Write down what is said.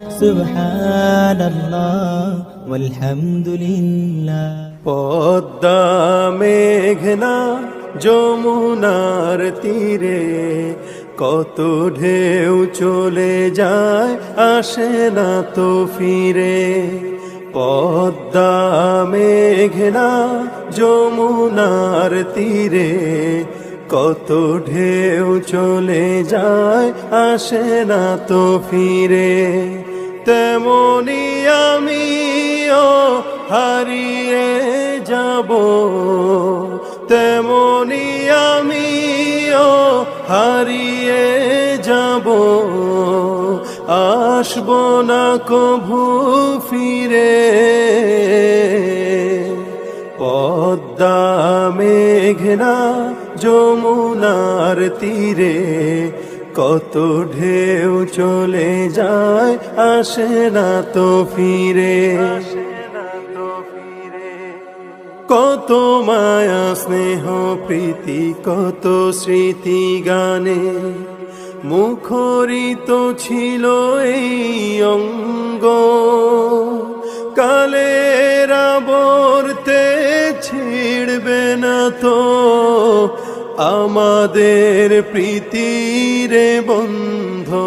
সুবহানাল্লাহ ওয়ালহামদুলিল্লাহ। পদ্মা মেঘনা যমুনার তীরে কত ঢেউ চলে যায়, আসে না তো ফিরে। পদ্মা মেঘনা যমুনার তীরে কত ঢেউ চলে যায়, আসে না তো ফিরে। তেমনি আমিও হারিয়ে যাব, তেমনি আমিও হারিয়ে যাব, আসব না কভু ফিরে। পদ্মা মেঘনা যমুনার তীরে কত ঢেউ চলে যায়, আসে না তো ফিরে। কত মায়া স্নেহ প্রীতি কত স্মৃতি গানে মুখরিত ছিল এই অঙ্গ। কালের আবর্তে ছিড়বে না তো আমাদের প্রীতির বন্ধন।